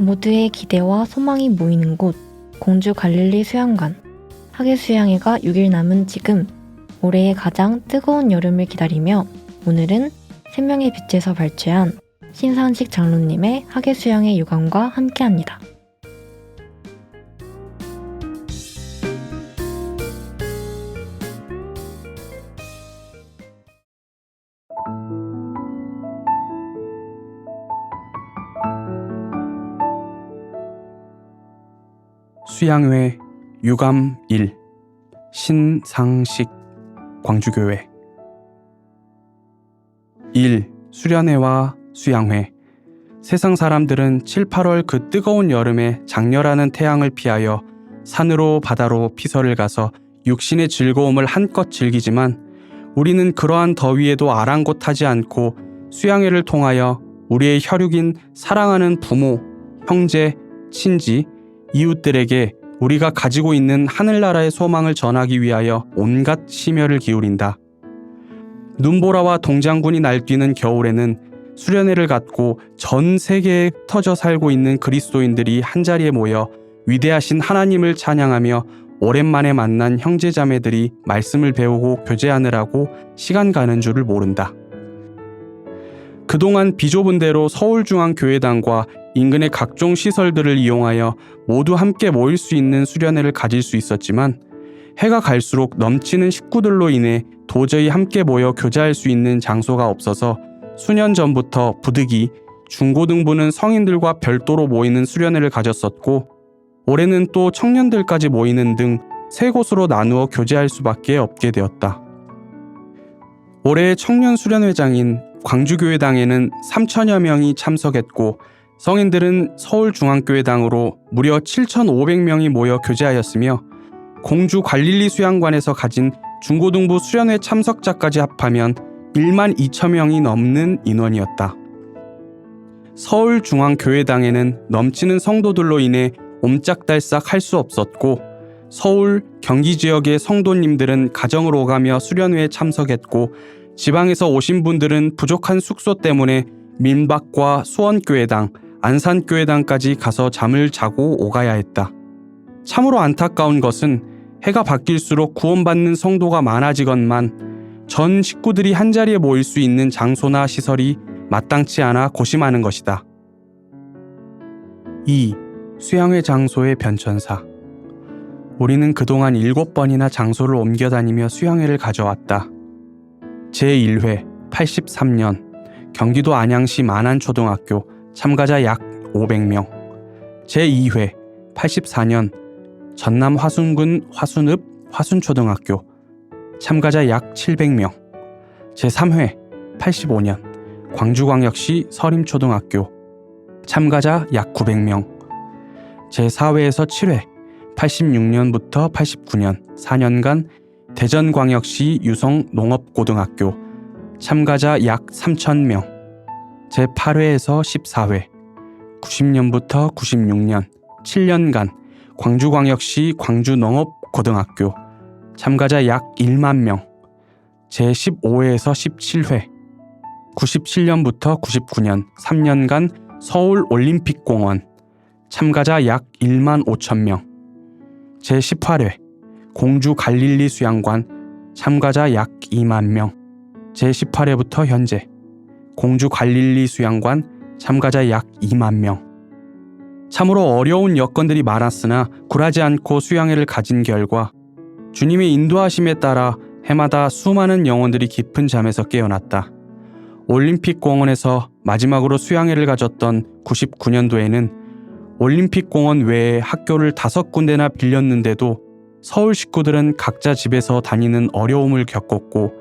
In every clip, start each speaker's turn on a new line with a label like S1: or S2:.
S1: 모두의 기대와 소망이 모이는 곳, 공주 갈릴리 수양관. 하계 수양회가 6일 남은 지금, 올해의 가장 뜨거운 여름을 기다리며 오늘은 생명의 빛에서 발췌한 신상식 장로님의 하계 수양회 유감과 함께합니다.
S2: 수양회 유감 1 신상식 광주교회 1. 수련회와 수양회. 세상 사람들은 7, 8월 그 뜨거운 여름에 장렬하는 태양을 피하여 산으로 바다로 피서를 가서 육신의 즐거움을 한껏 즐기지만 우리는 그러한 더위에도 아랑곳하지 않고 수양회를 통하여 우리의 혈육인 사랑하는 부모, 형제, 친지, 이웃들에게 우리가 가지고 있는 하늘나라의 소망을 전하기 위하여 온갖 심혈을 기울인다. 눈보라와 동장군이 날뛰는 겨울에는 수련회를 갖고 전 세계에 흩어져 살고 있는 그리스도인들이 한자리에 모여 위대하신 하나님을 찬양하며 오랜만에 만난 형제자매들이 말씀을 배우고 교제하느라고 시간 가는 줄을 모른다. 그동안 비좁은 대로 서울중앙교회당과 인근의 각종 시설들을 이용하여 모두 함께 모일 수 있는 수련회를 가질 수 있었지만 해가 갈수록 넘치는 식구들로 인해 도저히 함께 모여 교제할 수 있는 장소가 없어서 수년 전부터 부득이 중고등부는 성인들과 별도로 모이는 수련회를 가졌었고 올해는 또 청년들까지 모이는 등 세 곳으로 나누어 교제할 수밖에 없게 되었다. 올해의 청년 수련회장인 광주교회당에는 3천여 명이 참석했고 성인들은 서울중앙교회당으로 무려 7,500명이 모여 교제하였으며 공주 갈릴리 수양관에서 가진 중고등부 수련회 참석자까지 합하면 1만 2천 명이 넘는 인원이었다. 서울중앙교회당에는 넘치는 성도들로 인해 옴짝달싹 할 수 없었고 서울, 경기 지역의 성도님들은 가정을 오가며 수련회에 참석했고 지방에서 오신 분들은 부족한 숙소 때문에 민박과 수원교회당, 안산교회당까지 가서 잠을 자고 오가야 했다. 참으로 안타까운 것은 해가 바뀔수록 구원받는 성도가 많아지건만 전 식구들이 한자리에 모일 수 있는 장소나 시설이 마땅치 않아 고심하는 것이다. 2. 수양회 장소의 변천사. 우리는 그동안 7번이나 장소를 옮겨 다니며 수양회를 가져왔다. 제1회 83년 경기도 안양시 만안초등학교 참가자 약 500명. 제2회 84년 전남 화순군 화순읍 화순초등학교 참가자 약 700명. 제3회 85년 광주광역시 서림초등학교 참가자 약 900명. 제4회에서 7회 86년부터 89년 4년간 대전광역시 유성농업고등학교 참가자 약 3,000명. 제8회에서 14회 90년부터 96년 7년간 광주광역시 광주농업고등학교 참가자 약 1만 명. 제15회에서 17회 97년부터 99년 3년간 서울올림픽공원 참가자 약 1만 5천 명. 제18회 공주 갈릴리 수양관 참가자 약 2만 명. 제18회부터 현재 공주 갈릴리 수양관 참가자 약 2만 명. 참으로 어려운 여건들이 많았으나 굴하지 않고 수양회를 가진 결과 주님의 인도하심에 따라 해마다 수많은 영혼들이 깊은 잠에서 깨어났다. 올림픽공원에서 마지막으로 수양회를 가졌던 99년도에는 올림픽공원 외에 학교를 5군데나 빌렸는데도 서울 식구들은 각자 집에서 다니는 어려움을 겪었고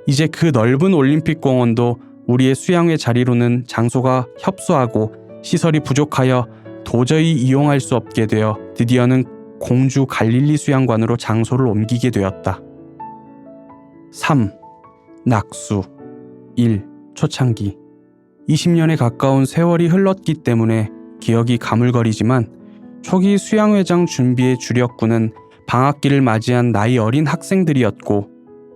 S2: 이제 그 넓은 올림픽공원도 우리의 수양회 자리로는 장소가 협소하고 시설이 부족하여 도저히 이용할 수 없게 되어 드디어는 공주 갈릴리 수양관으로 장소를 옮기게 되었다. 3. 낙수 1. 초창기 20년에 가까운 세월이 흘렀기 때문에 기억이 가물거리지만 초기 수양회장 준비의 주력군은 방학기를 맞이한 나이 어린 학생들이었고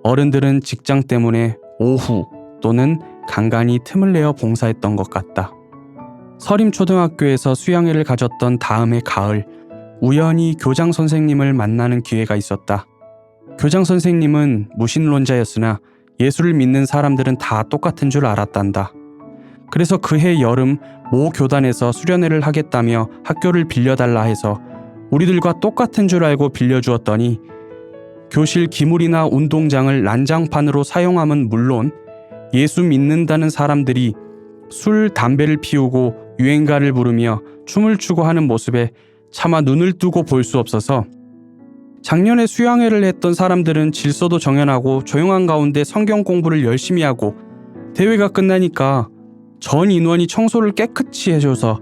S2: 어른들은 직장 때문에 오후 또는 간간히 틈을 내어 봉사했던 것 같다. 서림초등학교에서 수양회를 가졌던 다음해 가을, 우연히 교장 선생님을 만나는 기회가 있었다. 교장 선생님은 무신론자였으나 예수를 믿는 사람들은 다 똑같은 줄 알았단다. 그래서 그해 여름 모 교단에서 수련회를 하겠다며 학교를 빌려달라 해서 우리들과 똑같은 줄 알고 빌려주었더니 교실 기물이나 운동장을 난장판으로 사용함은 물론 예수 믿는다는 사람들이 술, 담배를 피우고 유행가를 부르며 춤을 추고 하는 모습에 차마 눈을 뜨고 볼 수 없어서 작년에 수양회를 했던 사람들은 질서도 정연하고 조용한 가운데 성경 공부를 열심히 하고 대회가 끝나니까 전 인원이 청소를 깨끗이 해줘서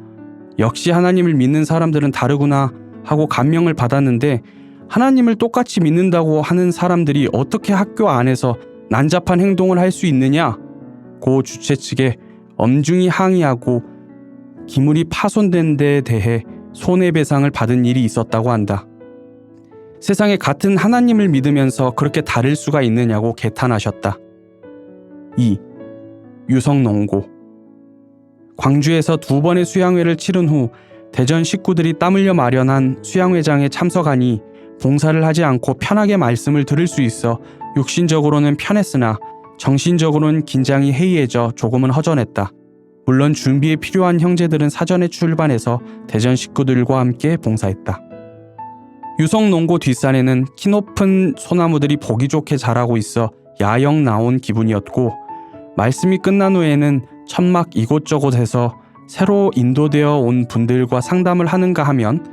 S2: 역시 하나님을 믿는 사람들은 다르구나 하고 감명을 받았는데 하나님을 똑같이 믿는다고 하는 사람들이 어떻게 학교 안에서 난잡한 행동을 할 수 있느냐? 고 주최 측에 엄중히 항의하고 기물이 파손된 데에 대해 손해배상을 받은 일이 있었다고 한다. 세상에 같은 하나님을 믿으면서 그렇게 다를 수가 있느냐고 개탄하셨다. 2. 유성농고. 광주에서 2번의 수양회를 치른 후 대전 식구들이 땀 흘려 마련한 수양회장에 참석하니 봉사를 하지 않고 편하게 말씀을 들을 수 있어 육신적으로는 편했으나 정신적으로는 긴장이 해이해져 조금은 허전했다. 물론 준비에 필요한 형제들은 사전에 출반해서 대전 식구들과 함께 봉사했다. 유성농고 뒷산에는 키높은 소나무들이 보기 좋게 자라고 있어 야영 나온 기분이었고 말씀이 끝난 후에는 천막 이곳저곳에서 새로 인도되어 온 분들과 상담을 하는가 하면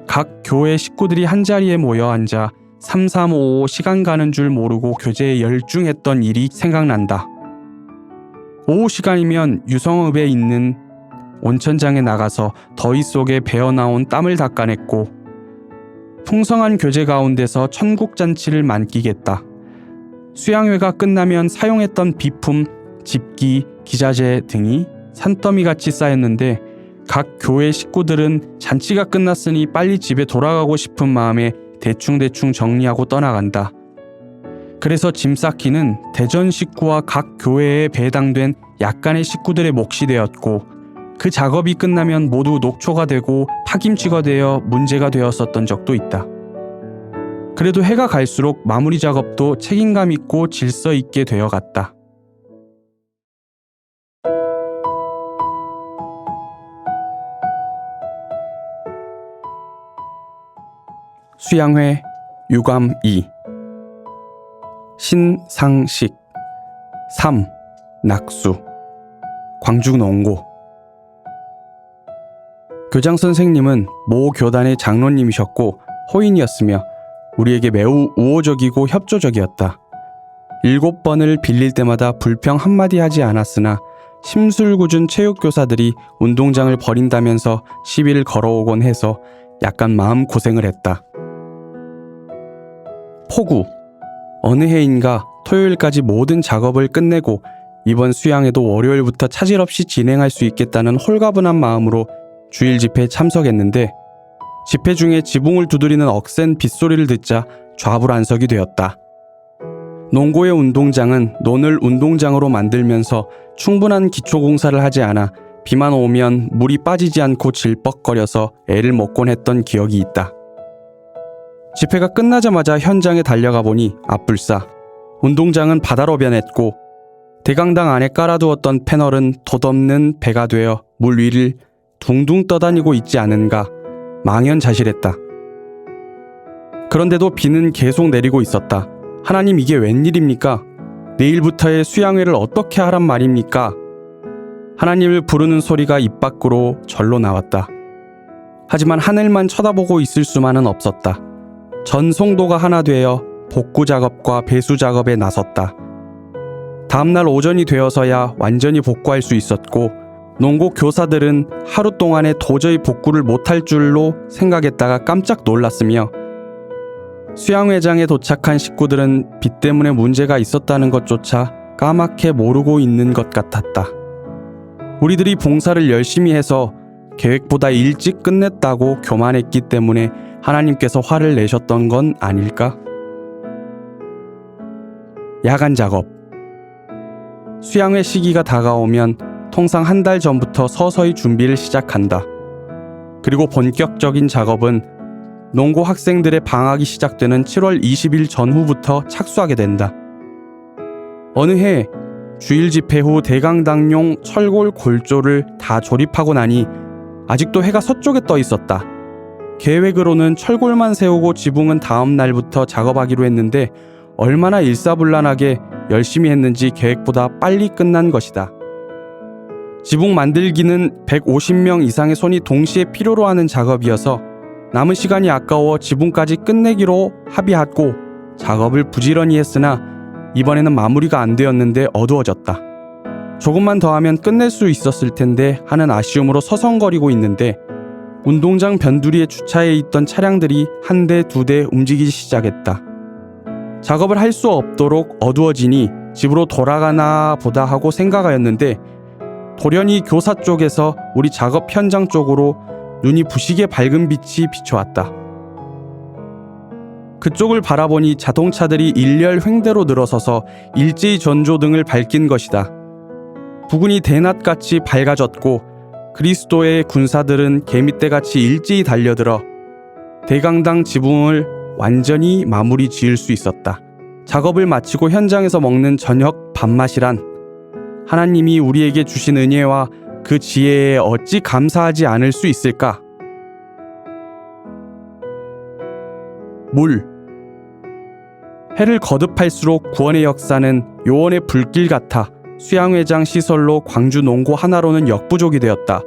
S2: 각 교회 식구들이 한자리에 모여 앉아 3355 시간 가는 줄 모르고 교제에 열중했던 일이 생각난다. 오후 시간이면 유성읍에 있는 온천장에 나가서 더위 속에 배어나온 땀을 닦아냈고 풍성한 교제 가운데서 천국잔치를 만끽했다. 수양회가 끝나면 사용했던 비품, 집기, 기자재 등이 산더미같이 쌓였는데 각 교회 식구들은 잔치가 끝났으니 빨리 집에 돌아가고 싶은 마음에 대충대충 정리하고 떠나간다. 그래서 짐 쌓기는 대전 식구와 각 교회에 배당된 약간의 식구들의 몫이 되었고 그 작업이 끝나면 모두 녹초가 되고 파김치가 되어 문제가 되었었던 적도 있다. 그래도 해가 갈수록 마무리 작업도 책임감 있고 질서 있게 되어갔다. 수양회 유감 2 신상식 3. 낙수 광주농고. 교장 선생님은 모 교단의 장로님이셨고 호인이었으며 우리에게 매우 우호적이고 협조적이었다. 7번을 빌릴 때마다 불평 한마디 하지 않았으나 심술궂은 체육교사들이 운동장을 버린다면서 시비를 걸어오곤 해서 약간 마음고생을 했다. 포구. 어느 해인가 토요일까지 모든 작업을 끝내고 이번 수양에도 월요일부터 차질 없이 진행할 수 있겠다는 홀가분한 마음으로 주일 집회에 참석했는데 집회 중에 지붕을 두드리는 억센 빗소리를 듣자 좌불안석이 되었다. 농고의 운동장은 논을 운동장으로 만들면서 충분한 기초공사를 하지 않아 비만 오면 물이 빠지지 않고 질퍽거려서 애를 먹곤 했던 기억이 있다. 집회가 끝나자마자 현장에 달려가 보니 앞불싸 운동장은 바다로 변했고 대강당 안에 깔아두었던 패널은 돛없는 배가 되어 물 위를 둥둥 떠다니고 있지 않은가 망연자실했다. 그런데도 비는 계속 내리고 있었다. 하나님, 이게 웬일입니까? 내일부터의 수양회를 어떻게 하란 말입니까? 하나님을 부르는 소리가 입 밖으로 절로 나왔다. 하지만 하늘만 쳐다보고 있을 수만은 없었다. 전 성도가 하나 되어 복구 작업과 배수 작업에 나섰다. 다음날 오전이 되어서야 완전히 복구할 수 있었고 농고 교사들은 하루 동안에 도저히 복구를 못할 줄로 생각했다가 깜짝 놀랐으며 수양회장에 도착한 식구들은 비 때문에 문제가 있었다는 것조차 까맣게 모르고 있는 것 같았다. 우리들이 봉사를 열심히 해서 계획보다 일찍 끝냈다고 교만했기 때문에 하나님께서 화를 내셨던 건 아닐까? 야간 작업. 수양회 시기가 다가오면 통상 한 달 전부터 서서히 준비를 시작한다. 그리고 본격적인 작업은 농고 학생들의 방학이 시작되는 7월 20일 전후부터 착수하게 된다. 어느 해 주일 집회 후 대강당용 철골 골조를 다 조립하고 나니 아직도 해가 서쪽에 떠 있었다. 계획으로는 철골만 세우고 지붕은 다음 날부터 작업하기로 했는데 얼마나 일사불란하게 열심히 했는지 계획보다 빨리 끝난 것이다. 지붕 만들기는 150명 이상의 손이 동시에 필요로 하는 작업이어서 남은 시간이 아까워 지붕까지 끝내기로 합의하고 작업을 부지런히 했으나 이번에는 마무리가 안 되었는데 어두워졌다. 조금만 더 하면 끝낼 수 있었을 텐데 하는 아쉬움으로 서성거리고 있는데 운동장 변두리에 주차해 있던 차량들이 한 대, 두 대 움직이기 시작했다. 작업을 할 수 없도록 어두워지니 집으로 돌아가나 보다 하고 생각하였는데 돌연히 교사 쪽에서 우리 작업 현장 쪽으로 눈이 부시게 밝은 빛이 비춰왔다. 그쪽을 바라보니 자동차들이 일렬 횡대로 늘어서서 일제히 전조등을 밝힌 것이다. 부근이 대낮같이 밝아졌고 그리스도의 군사들은 개미떼같이 일제히 달려들어 대강당 지붕을 완전히 마무리 지을 수 있었다. 작업을 마치고 현장에서 먹는 저녁 밥맛이란 하나님이 우리에게 주신 은혜와 그 지혜에 어찌 감사하지 않을 수 있을까? 물. 해를 거듭할수록 구원의 역사는 요원의 불길 같아 수양회장 시설로 광주 농고 하나로는 역부족이 되었다.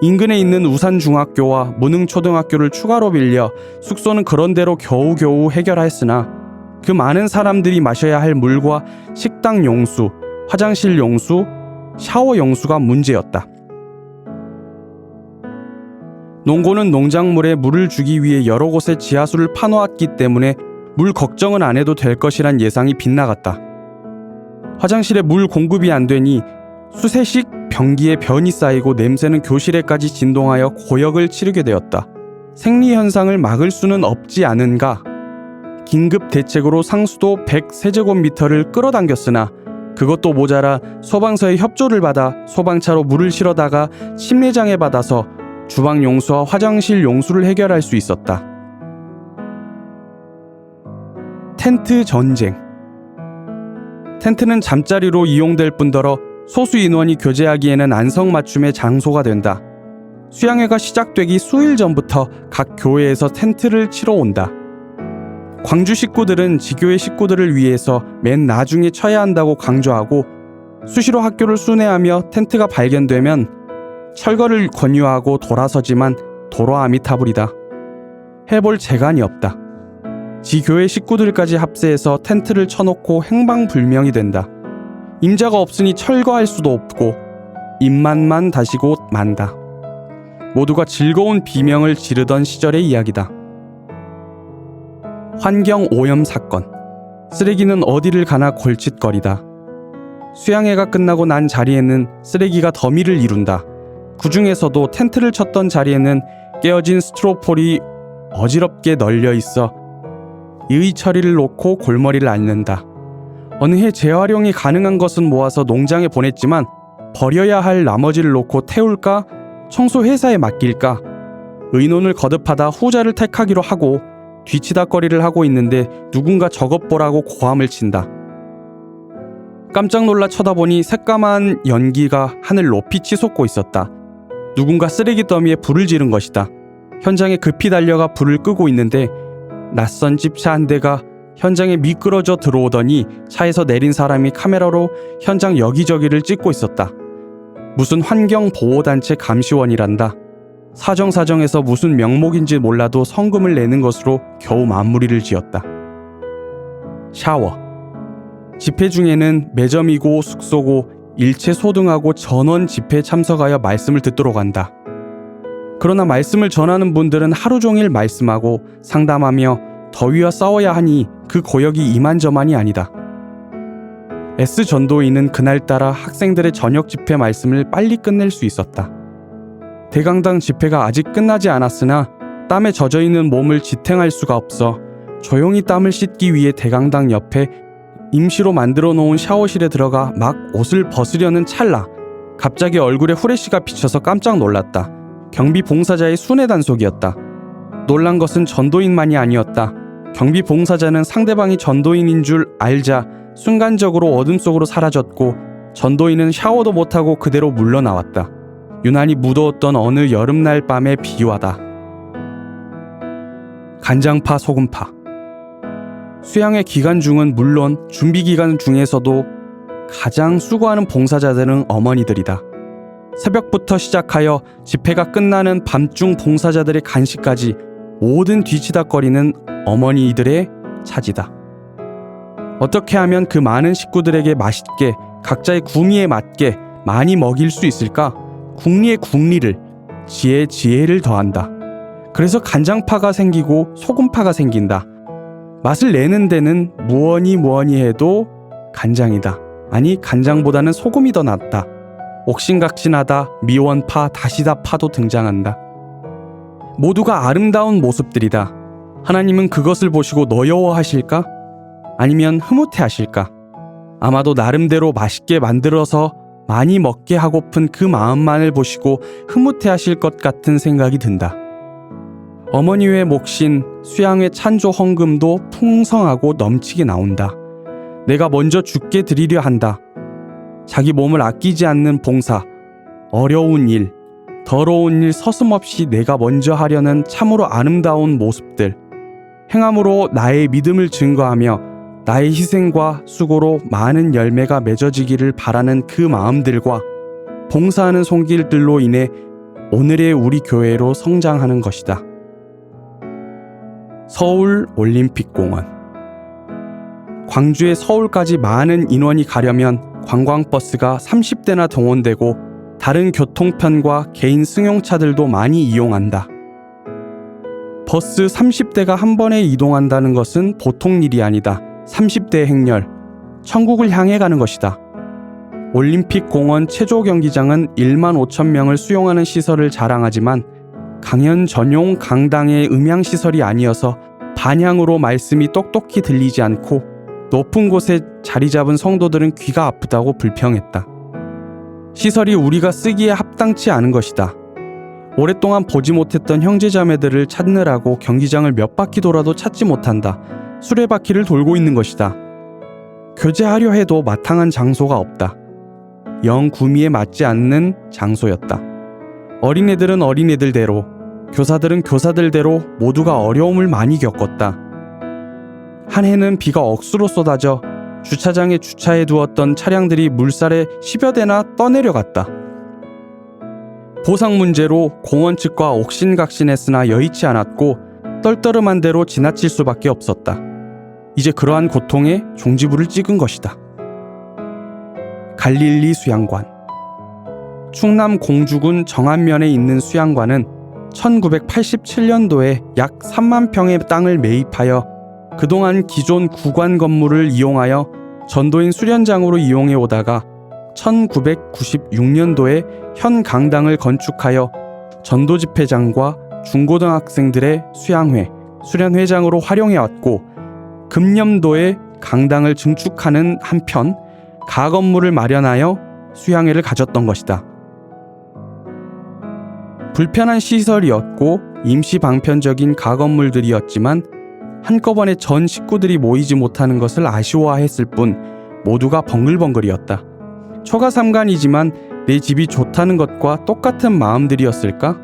S2: 인근에 있는 우산중학교와 무능초등학교를 추가로 빌려 숙소는 그런대로 겨우겨우 해결하였으나 그 많은 사람들이 마셔야 할 물과 식당 용수, 화장실 용수, 샤워 용수가 문제였다. 농고는 농작물에 물을 주기 위해 여러 곳에 지하수를 파놓았기 때문에 물 걱정은 안 해도 될 것이란 예상이 빗나갔다. 화장실에 물 공급이 안 되니 수세식 변기에 변이 쌓이고 냄새는 교실에까지 진동하여 고역을 치르게 되었다. 생리 현상을 막을 수는 없지 않은가? 긴급 대책으로 상수도 100세제곱미터를 끌어당겼으나 그것도 모자라 소방서의 협조를 받아 소방차로 물을 실어다가 침례장에 받아서 주방 용수와 화장실 용수를 해결할 수 있었다. 텐트 전쟁. 텐트는 잠자리로 이용될 뿐더러 소수 인원이 교제하기에는 안성맞춤의 장소가 된다. 수양회가 시작되기 수일 전부터 각 교회에서 텐트를 치러 온다. 광주 식구들은 지교회 식구들을 위해서 맨 나중에 쳐야 한다고 강조하고 수시로 학교를 순회하며 텐트가 발견되면 철거를 권유하고 돌아서지만 도로 아미타불이다. 해볼 재간이 없다. 지교회 식구들까지 합세해서 텐트를 쳐놓고 행방불명이 된다. 임자가 없으니 철거할 수도 없고 입맛만 다시고 만다. 모두가 즐거운 비명을 지르던 시절의 이야기다. 환경 오염 사건. 쓰레기는 어디를 가나 골칫거리다. 수양회가 끝나고 난 자리에는 쓰레기가 더미를 이룬다. 그 중에서도 텐트를 쳤던 자리에는 깨어진 스트로폴이 어지럽게 널려 있어 의 처리를 놓고 골머리를 앓는다. 어느 해 재활용이 가능한 것은 모아서 농장에 보냈지만 버려야 할 나머지를 놓고 태울까 청소 회사에 맡길까 의논을 거듭하다 후자를 택하기로 하고 뒤치다거리를 하고 있는데 누군가 저것보라고 고함을 친다. 깜짝 놀라 쳐다보니 새까만 연기가 하늘 높이 치솟고 있었다. 누군가 쓰레기 더미에 불을 지른 것이다. 현장에 급히 달려가 불을 끄고 있는데 낯선 집차 한 대가 현장에 미끄러져 들어오더니 차에서 내린 사람이 카메라로 현장 여기저기를 찍고 있었다. 무슨 환경보호단체 감시원이란다. 사정사정해서 무슨 명목인지 몰라도 성금을 내는 것으로 겨우 마무리를 지었다. 샤워. 집회 중에는 매점이고 숙소고 일체 소등하고 전원 집회에 참석하여 말씀을 듣도록 한다. 그러나 말씀을 전하는 분들은 하루 종일 말씀하고 상담하며 더위와 싸워야 하니 그 고역이 이만저만이 아니다. S전도인은 그날따라 학생들의 저녁 집회 말씀을 빨리 끝낼 수 있었다. 대강당 집회가 아직 끝나지 않았으나 땀에 젖어있는 몸을 지탱할 수가 없어 조용히 땀을 씻기 위해 대강당 옆에 임시로 만들어 놓은 샤워실에 들어가 막 옷을 벗으려는 찰나 갑자기 얼굴에 후레쉬가 비쳐서 깜짝 놀랐다. 경비 봉사자의 순회 단속이었다. 놀란 것은 전도인만이 아니었다. 경비 봉사자는 상대방이 전도인인 줄 알자 순간적으로 어둠 속으로 사라졌고, 전도인은 샤워도 못하고 그대로 물러나왔다. 유난히 무더웠던 어느 여름날 밤의 비유하다. 간장파, 소금파. 수양회 기간 중은 물론 준비 기간 중에서도 가장 수고하는 봉사자들은 어머니들이다. 새벽부터 시작하여 집회가 끝나는 밤중 봉사자들의 간식까지 모든 뒤치다거리는 어머니들의 차지다. 어떻게 하면 그 많은 식구들에게 맛있게 각자의 구미에 맞게 많이 먹일 수 있을까? 궁리에 궁리를, 지혜에 지혜를 더한다. 그래서 간장파가 생기고 소금파가 생긴다. 맛을 내는 데는 무언이 해도 간장이다. 아니, 간장보다는 소금이 더 낫다. 옥신각신하다 미원파, 다시다파도 등장한다. 모두가 아름다운 모습들이다. 하나님은 그것을 보시고 너여워하실까? 아니면 흐뭇해하실까? 아마도 나름대로 맛있게 만들어서 많이 먹게 하고픈 그 마음만을 보시고 흐뭇해하실 것 같은 생각이 든다. 어머니의 몫인 수양회 찬조 헌금도 풍성하고 넘치게 나온다. 내가 먼저 주께 드리려 한다. 자기 몸을 아끼지 않는 봉사, 어려운 일, 더러운 일 서슴없이 내가 먼저 하려는 참으로 아름다운 모습들, 행함으로 나의 믿음을 증거하며 나의 희생과 수고로 많은 열매가 맺어지기를 바라는 그 마음들과 봉사하는 손길들로 인해 오늘의 우리 교회로 성장하는 것이다. 서울 올림픽공원. 광주에 서울까지 많은 인원이 가려면 관광버스가 30대나 동원되고 다른 교통편과 개인 승용차들도 많이 이용한다. 버스 30대가 한 번에 이동한다는 것은 보통 일이 아니다. 30대 행렬, 천국을 향해 가는 것이다. 올림픽공원 체조 경기장은 1만 5천 명을 수용하는 시설을 자랑하지만 강연 전용 강당의 음향시설이 아니어서 반향으로 말씀이 똑똑히 들리지 않고 높은 곳에 자리 잡은 성도들은 귀가 아프다고 불평했다. 시설이 우리가 쓰기에 합당치 않은 것이다. 오랫동안 보지 못했던 형제자매들을 찾느라고 경기장을 몇 바퀴 돌아도 찾지 못한다. 수레바퀴를 돌고 있는 것이다. 교제하려 해도 마땅한 장소가 없다. 영 구미에 맞지 않는 장소였다. 어린애들은 어린애들대로, 교사들은 교사들대로 모두가 어려움을 많이 겪었다. 한 해는 비가 억수로 쏟아져 주차장에 주차해 두었던 차량들이 물살에 10여 대나 떠내려갔다. 보상 문제로 공원 측과 옥신각신했으나 여의치 않았고 떨떠름한 대로 지나칠 수밖에 없었다. 이제 그러한 고통에 종지부를 찍은 것이다. 갈릴리 수양관. 충남 공주군 정안면에 있는 수양관은 1987년도에 약 3만 평의 땅을 매입하여 그동안 기존 구관 건물을 이용하여 전도인 수련장으로 이용해 오다가 1996년도에 현 강당을 건축하여 전도집회장과 중고등학생들의 수양회, 수련회장으로 활용해 왔고, 금년도에 강당을 증축하는 한편 가건물을 마련하여 수양회를 가졌던 것이다. 불편한 시설이었고 임시 방편적인 가건물들이었지만 한꺼번에 전 식구들이 모이지 못하는 것을 아쉬워했을 뿐 모두가 벙글벙글이었다. 초가삼간이지만 내 집이 좋다는 것과 똑같은 마음들이었을까?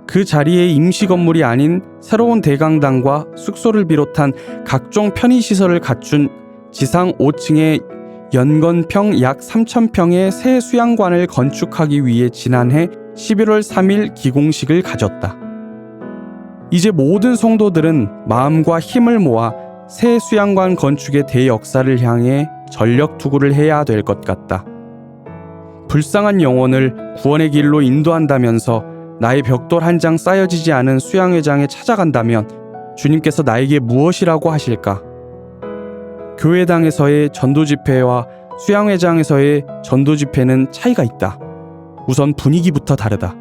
S2: 그 자리에 임시 건물이 아닌 새로운 대강당과 숙소를 비롯한 각종 편의시설을 갖춘 지상 5층의 연건평 약 3,000평의 새 수양관을 건축하기 위해 지난해 11월 3일 기공식을 가졌다. 이제 모든 성도들은 마음과 힘을 모아 새 수양관 건축의 대역사를 향해 전력 투구를 해야 될 것 같다. 불쌍한 영혼을 구원의 길로 인도한다면서 나의 벽돌 한 장 쌓여지지 않은 수양회장에 찾아간다면 주님께서 나에게 무엇이라고 하실까? 교회당에서의 전도집회와 수양회장에서의 전도집회는 차이가 있다. 우선 분위기부터 다르다.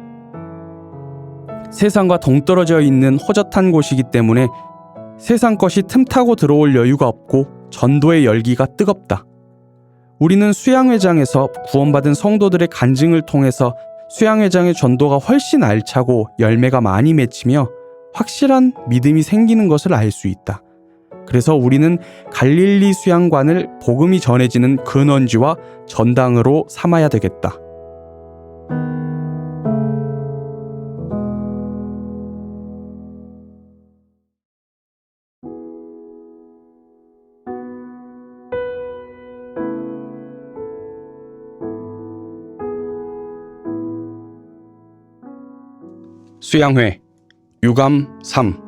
S2: 세상과 동떨어져 있는 호젓한 곳이기 때문에 세상 것이 틈타고 들어올 여유가 없고 전도의 열기가 뜨겁다. 우리는 수양회장에서 구원받은 성도들의 간증을 통해서 수양회장의 전도가 훨씬 알차고 열매가 많이 맺히며 확실한 믿음이 생기는 것을 알 수 있다. 그래서 우리는 갈릴리 수양관을 복음이 전해지는 근원지와 전당으로 삼아야 되겠다. 수양회 유감 3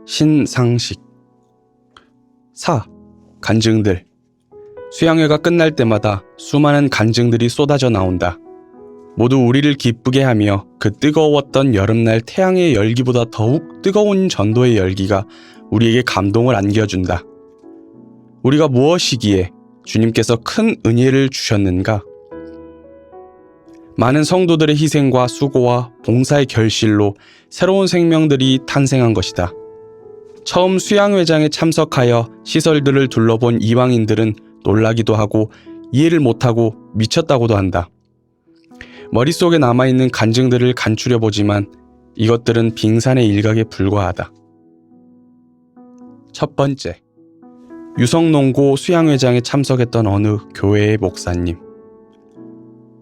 S2: 신상식 4. 간증들. 수양회가 끝날 때마다 수많은 간증들이 쏟아져 나온다. 모두 우리를 기쁘게 하며 그 뜨거웠던 여름날 태양의 열기보다 더욱 뜨거운 전도의 열기가 우리에게 감동을 안겨준다. 우리가 무엇이기에 주님께서 큰 은혜를 주셨는가? 많은 성도들의 희생과 수고와 봉사의 결실로 새로운 생명들이 탄생한 것이다. 처음 수양회장에 참석하여 시설들을 둘러본 이방인들은 놀라기도 하고 이해를 못하고 미쳤다고도 한다. 머릿속에 남아있는 간증들을 간추려보지만 이것들은 빙산의 일각에 불과하다. 첫 번째, 유성농고 수양회장에 참석했던 어느 교회의 목사님.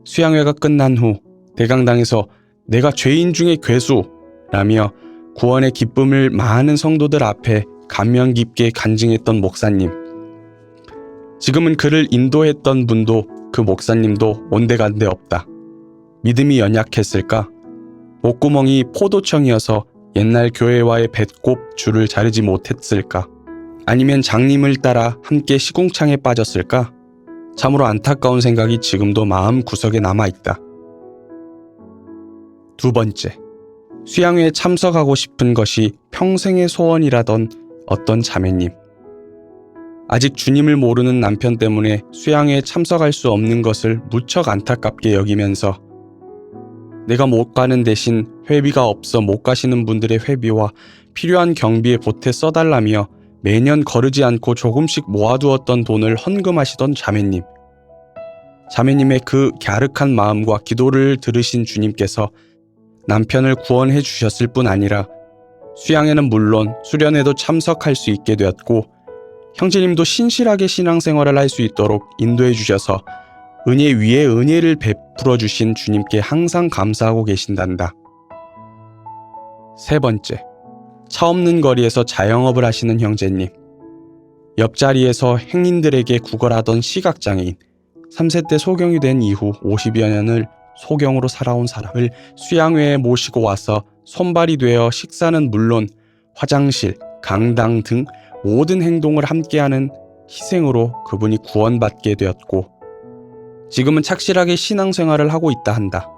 S2: 수양회가 끝난 후 대강당에서 내가 죄인 중에 괴수라며 구원의 기쁨을 많은 성도들 앞에 감명 깊게 간증했던 목사님. 지금은 그를 인도했던 분도 그 목사님도 온데간데 없다. 믿음이 연약했을까? 목구멍이 포도청이어서 옛날 교회와의 배꼽 줄을 자르지 못했을까? 아니면 장님을 따라 함께 시궁창에 빠졌을까? 참으로 안타까운 생각이 지금도 마음 구석에 남아있다. 두 번째, 수양회에 참석하고 싶은 것이 평생의 소원이라던 어떤 자매님. 아직 주님을 모르는 남편 때문에 수양회에 참석할 수 없는 것을 무척 안타깝게 여기면서 내가 못 가는 대신 회비가 없어 못 가시는 분들의 회비와 필요한 경비에 보태 써달라며 매년 거르지 않고 조금씩 모아두었던 돈을 헌금하시던 자매님. 자매님의 그 갸륵한 마음과 기도를 들으신 주님께서 남편을 구원해 주셨을 뿐 아니라 수양회는 물론 수련회도 참석할 수 있게 되었고 형제님도 신실하게 신앙생활을 할 수 있도록 인도해 주셔서 은혜 위에 은혜를 베풀어 주신 주님께 항상 감사하고 계신단다. 세 번째, 차 없는 거리에서 자영업을 하시는 형제님. 옆자리에서 행인들에게 구걸하던 시각장애인, 3세 때 소경이 된 이후 50여 년을 소경으로 살아온 사람을 수양회에 모시고 와서 손발이 되어 식사는 물론 화장실, 강당 등 모든 행동을 함께하는 희생으로 그분이 구원받게 되었고 지금은 착실하게 신앙생활을 하고 있다 한다.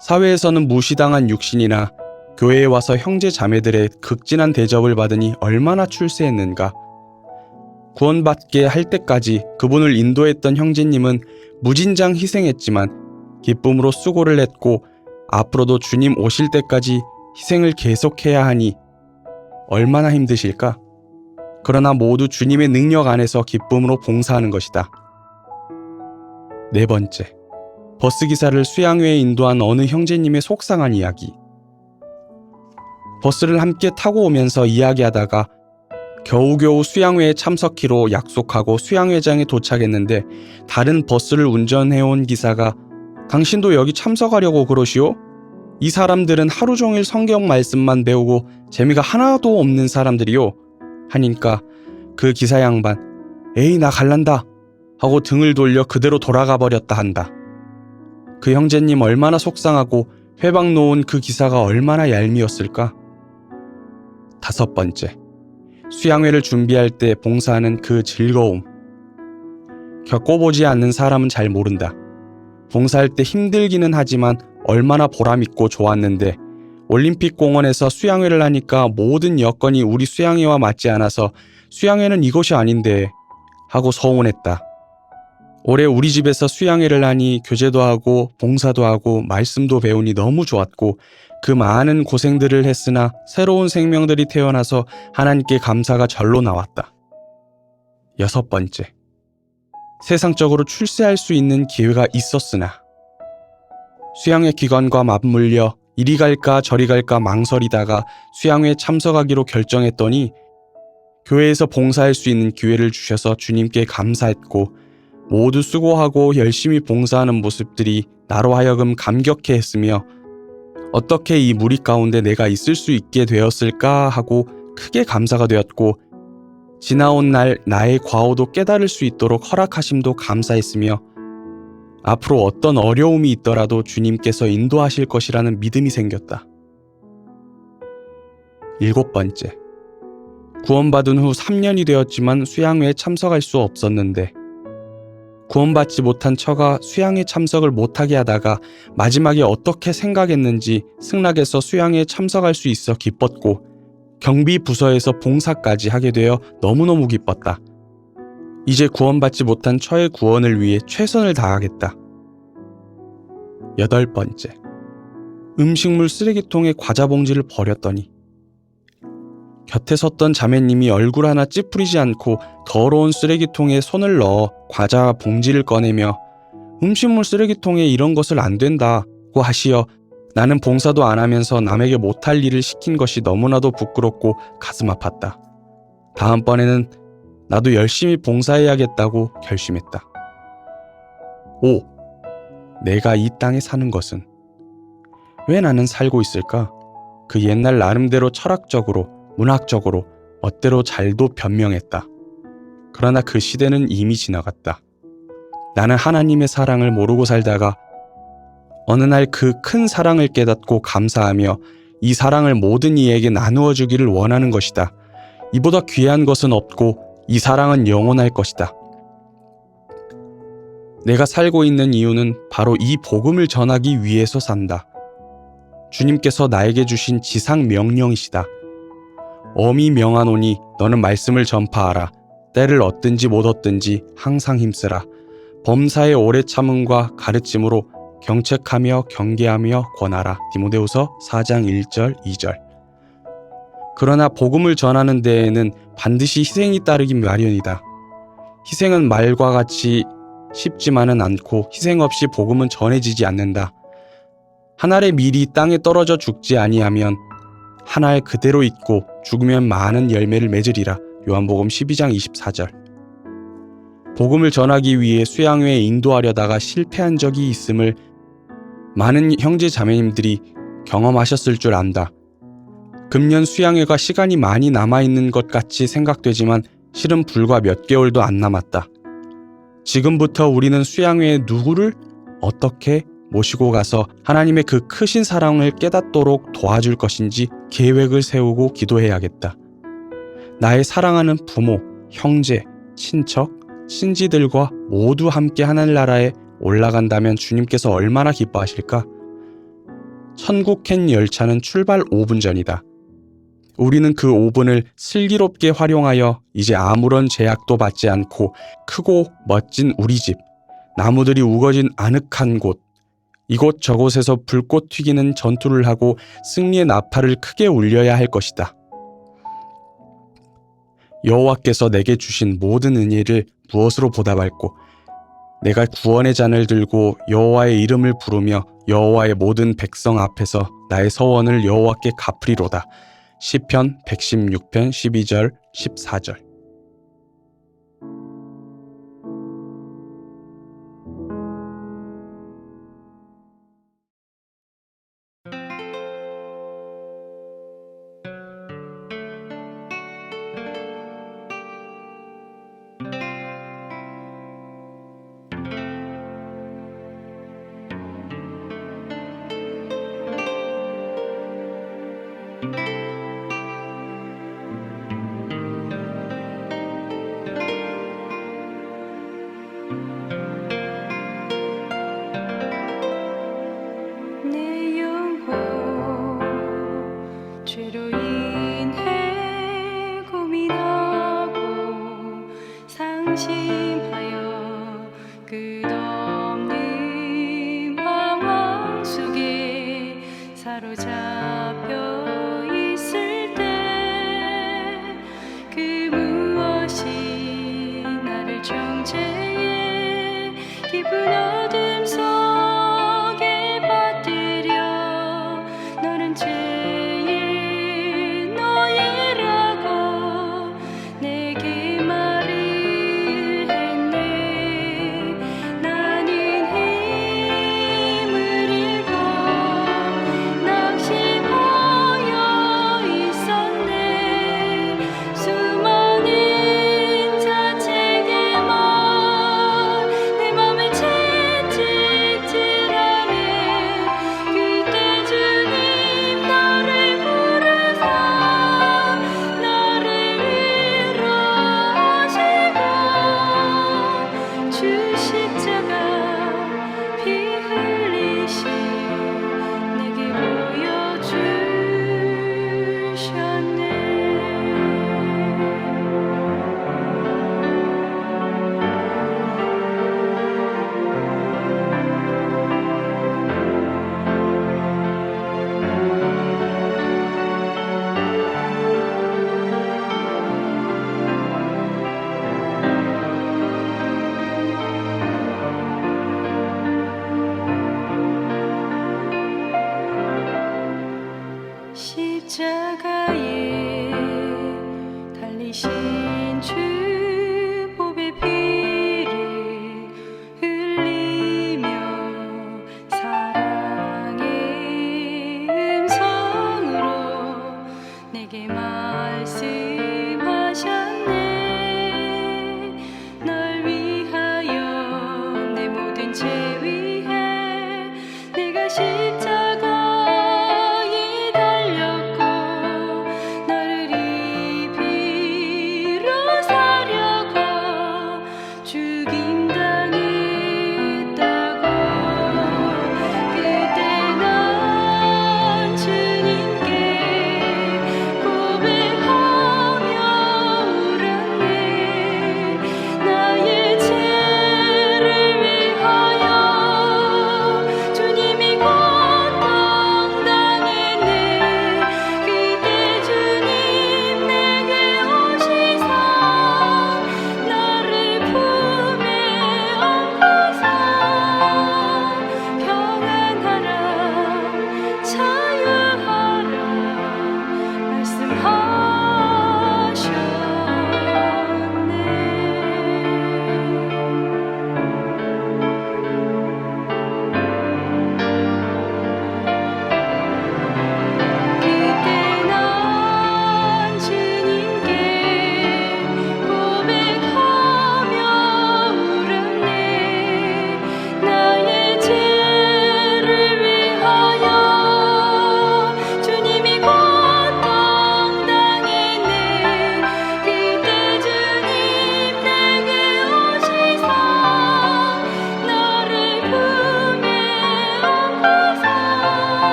S2: 사회에서는 무시당한 육신이나 교회에 와서 형제 자매들의 극진한 대접을 받으니 얼마나 출세했는가. 구원받게 할 때까지 그분을 인도했던 형제님은 무진장 희생했지만 기쁨으로 수고를 했고 앞으로도 주님 오실 때까지 희생을 계속해야 하니 얼마나 힘드실까? 그러나 모두 주님의 능력 안에서 기쁨으로 봉사하는 것이다. 네 번째, 버스기사를 수양회에 인도한 어느 형제님의 속상한 이야기. 버스를 함께 타고 오면서 이야기하다가 겨우겨우 수양회에 참석키로 약속하고 수양회장에 도착했는데 다른 버스를 운전해온 기사가 당신도 여기 참석하려고 그러시오? 이 사람들은 하루 종일 성경 말씀만 배우고 재미가 하나도 없는 사람들이요. 하니까 그 기사 양반 에이 나 갈란다 하고 등을 돌려 그대로 돌아가 버렸다 한다. 그 형제님 얼마나 속상하고 회방 놓은 그 기사가 얼마나 얄미웠을까? 다섯 번째, 수양회를 준비할 때 봉사하는 그 즐거움. 겪어보지 않는 사람은 잘 모른다. 봉사할 때 힘들기는 하지만 얼마나 보람있고 좋았는데 올림픽 공원에서 수양회를 하니까 모든 여건이 우리 수양회와 맞지 않아서 수양회는 이것이 아닌데 하고 서운했다. 올해 우리 집에서 수양회를 하니 교제도 하고 봉사도 하고 말씀도 배우니 너무 좋았고 그 많은 고생들을 했으나 새로운 생명들이 태어나서 하나님께 감사가 절로 나왔다. 여섯 번째, 세상적으로 출세할 수 있는 기회가 있었으나 수양회 기관과 맞물려 이리 갈까 저리 갈까 망설이다가 수양회에 참석하기로 결정했더니 교회에서 봉사할 수 있는 기회를 주셔서 주님께 감사했고 모두 수고하고 열심히 봉사하는 모습들이 나로 하여금 감격해 했으며 어떻게 이 무리 가운데 내가 있을 수 있게 되었을까 하고 크게 감사가 되었고 지나온 날 나의 과오도 깨달을 수 있도록 허락하심도 감사했으며 앞으로 어떤 어려움이 있더라도 주님께서 인도하실 것이라는 믿음이 생겼다. 7번째, 구원받은 후 3년이 되었지만 수양회에 참석할 수 없었는데 구원받지 못한 처가 수양회 참석을 못하게 하다가 마지막에 어떻게 생각했는지 승낙해서 수양회에 참석할 수 있어 기뻤고 경비 부서에서 봉사까지 하게 되어 너무너무 기뻤다. 이제 구원받지 못한 처의 구원을 위해 최선을 다하겠다. 8번째, 음식물 쓰레기통에 과자 봉지를 버렸더니 곁에 섰던 자매님이 얼굴 하나 찌푸리지 않고 더러운 쓰레기통에 손을 넣어 과자 봉지를 꺼내며 음식물 쓰레기통에 이런 것을 안 된다고 하시어 나는 봉사도 안 하면서 남에게 못할 일을 시킨 것이 너무나도 부끄럽고 가슴 아팠다. 다음번에는 나도 열심히 봉사해야겠다고 결심했다. 5. 내가 이 땅에 사는 것은 왜 나는 살고 있을까? 그 옛날 나름대로 철학적으로, 문학적으로 멋대로 잘도 변명했다. 그러나 그 시대는 이미 지나갔다. 나는 하나님의 사랑을 모르고 살다가 어느 날 그 큰 사랑을 깨닫고 감사하며 이 사랑을 모든 이에게 나누어 주기를 원하는 것이다. 이보다 귀한 것은 없고 이 사랑은 영원할 것이다. 내가 살고 있는 이유는 바로 이 복음을 전하기 위해서 산다. 주님께서 나에게 주신 지상 명령이시다. 엄히 명하노니 너는 말씀을 전파하라. 때를 얻든지 못 얻든지 항상 힘쓰라. 범사의 오래 참음과 가르침으로 경책하며 경계하며 권하라. 디모데후서 4장 1절 2절. 그러나 복음을 전하는 데에는 반드시 희생이 따르기 마련이다. 희생은 말과 같이 쉽지만은 않고 희생 없이 복음은 전해지지 않는다. 한 알의 밀이 땅에 떨어져 죽지 아니하면 한 알 그대로 있고 죽으면 많은 열매를 맺으리라. 요한복음 12장 24절. 복음을 전하기 위해 수양회에 인도하려다가 실패한 적이 있음을 많은 형제 자매님들이 경험하셨을 줄 안다. 금년 수양회가 시간이 많이 남아있는 것 같이 생각되지만 실은 불과 몇 개월도 안 남았다. 지금부터 우리는 수양회에 누구를 어떻게 모시고 가서 하나님의 그 크신 사랑을 깨닫도록 도와줄 것인지 계획을 세우고 기도해야겠다. 나의 사랑하는 부모, 형제, 친척, 친지들과 모두 함께 하늘나라에 올라간다면 주님께서 얼마나 기뻐하실까? 천국 캔 열차는 출발 5분 전이다. 우리는 그 5분을 슬기롭게 활용하여 이제 아무런 제약도 받지 않고 크고 멋진 우리 집, 나무들이 우거진 아늑한 곳, 이곳저곳에서 불꽃 튀기는 전투를 하고 승리의 나팔을 크게 울려야 할 것이다. 여호와께서 내게 주신 모든 은혜를 무엇으로 보답할꼬? 내가 구원의 잔을 들고 여호와의 이름을 부르며 여호와의 모든 백성 앞에서 나의 서원을 여호와께 갚으리로다. 시편 116편 12절 14절.
S3: 내 영혼 죄로 인해 고민하고 상심하여